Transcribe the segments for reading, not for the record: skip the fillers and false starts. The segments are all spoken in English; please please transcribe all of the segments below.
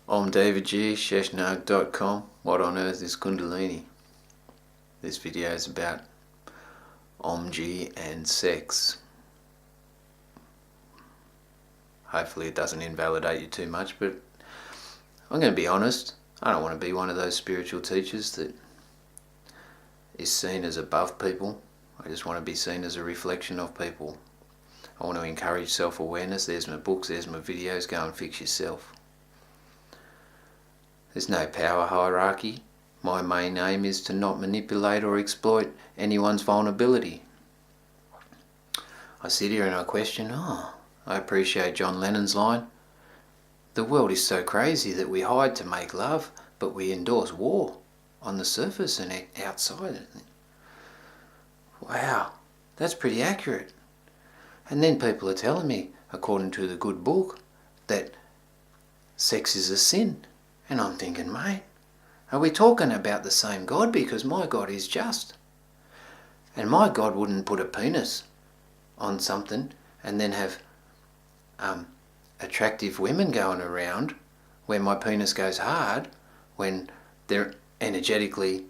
omji.com. What on earth is Kundalini? This video is about omji and sex. Hopefully it doesn't invalidate you too much, but I'm going to be honest. I don't want to be one of those spiritual teachers that is seen as above people. I just want to be seen as a reflection of people. I want to encourage self-awareness. There's my books, there's my videos. Go and fix yourself. There's no power hierarchy. My main aim is to not manipulate or exploit anyone's vulnerability. I sit here and I question, I appreciate John Lennon's line, "The world is so crazy that we hide to make love, but we endorse war on the surface and outside." Wow, that's pretty accurate. And then people are telling me, according to the good book, that sex is a sin. And I'm thinking, mate, are we talking about the same God? Because my God is just. And my God wouldn't put a penis on something and then have attractive women going around where my penis goes hard when they're energetically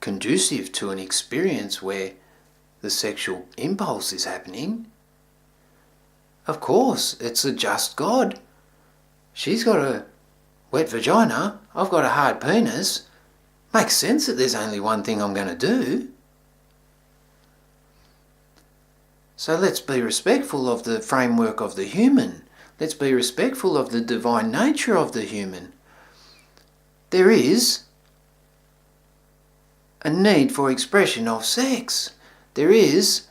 conducive to an experience where the sexual impulse is happening. Of course, it's a just God. She's got a wet vagina, I've got a hard penis. Makes sense that there's only one thing I'm going to do. So let's be respectful of the framework of the human. Let's be respectful of the divine nature of the human. There is a need for expression of sex. There is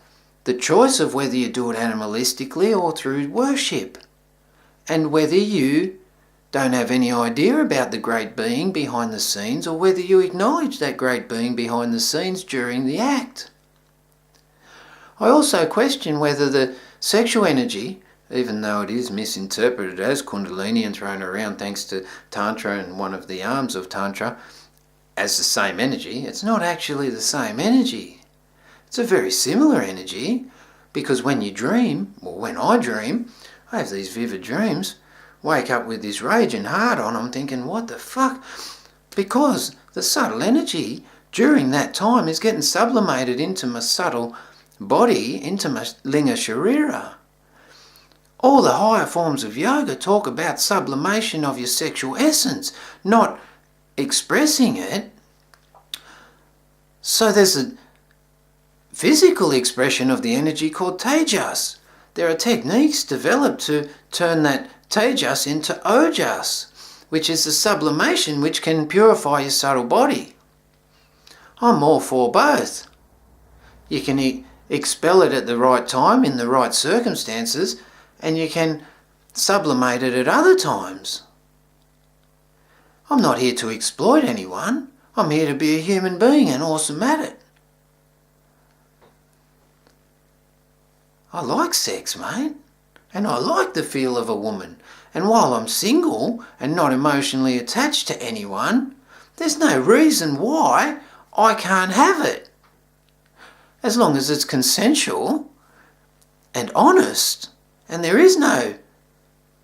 the choice of whether you do it animalistically or through worship, and whether you don't have any idea about the great being behind the scenes, or whether you acknowledge that great being behind the scenes during the act. I also question whether the sexual energy, even though it is misinterpreted as Kundalini and thrown around thanks to Tantra and one of the arms of Tantra, as the same energy, it's not actually the same energy. It's a very similar energy, because when you dream, or when I dream, I have these vivid dreams, wake up with this raging hard on, I'm thinking, what the fuck? Because the subtle energy during that time is getting sublimated into my subtle body, into my linga sharira. All the higher forms of yoga talk about sublimation of your sexual essence, not expressing it. So there's a physical expression of the energy called tejas. There are techniques developed to turn that tejas into ojas, which is the sublimation which can purify your subtle body. I'm all for both. You can expel it at the right time in the right circumstances, and you can sublimate it at other times. I'm not here to exploit anyone. I'm here to be a human being and awesome at it. I like sex, mate, and I like the feel of a woman. And while I'm single and not emotionally attached to anyone, there's no reason why I can't have it. As long as it's consensual and honest, and there is no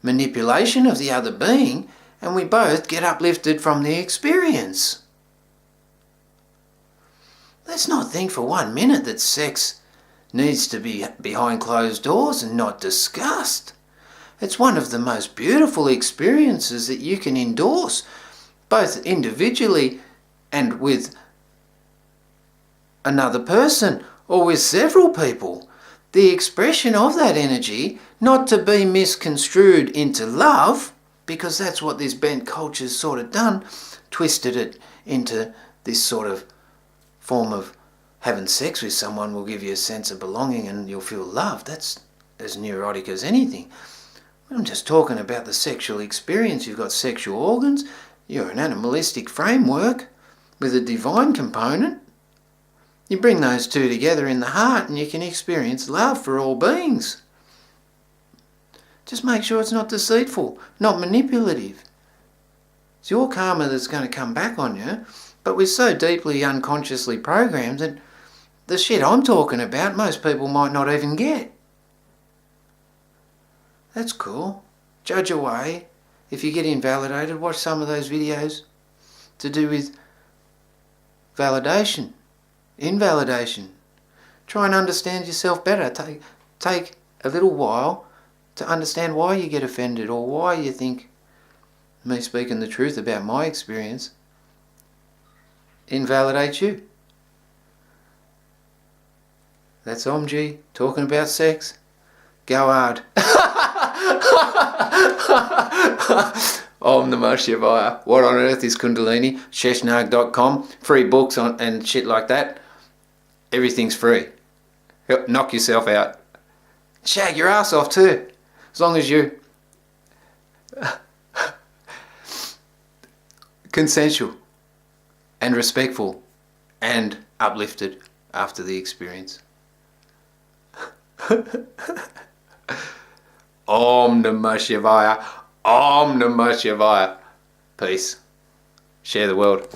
manipulation of the other being, and we both get uplifted from the experience. Let's not think for 1 minute that sex needs to be behind closed doors and not discussed. It's one of the most beautiful experiences that you can endorse, both individually and with another person or with several people. The expression of that energy, not to be misconstrued into love, because that's what this bent culture's sort of done, twisted it into this sort of form of having sex with someone will give you a sense of belonging and you'll feel loved. That's as neurotic as anything. I'm just talking about the sexual experience. You've got sexual organs, you're an animalistic framework with a divine component. You bring those two together in the heart and you can experience love for all beings. Just make sure it's not deceitful, not manipulative. It's your karma that's going to come back on you, but we're so deeply unconsciously programmed that the shit I'm talking about most people might not even get. That's cool. Judge away. If you get invalidated, watch some of those videos to do with validation, invalidation. Try and understand yourself better. Take a little while to understand why you get offended, or why you think me speaking the truth about my experience invalidates you. That's Omji talking about sex. Go hard. Om Namah Shivaya. What on earth is Kundalini? Sheshnag.com. Free books on and shit like that. Everything's free. Knock yourself out. Shag your ass off too. As long as you're consensual and respectful and uplifted after the experience. Om Namah Shivaya. Om Namah Shivaya. Peace. Share the world.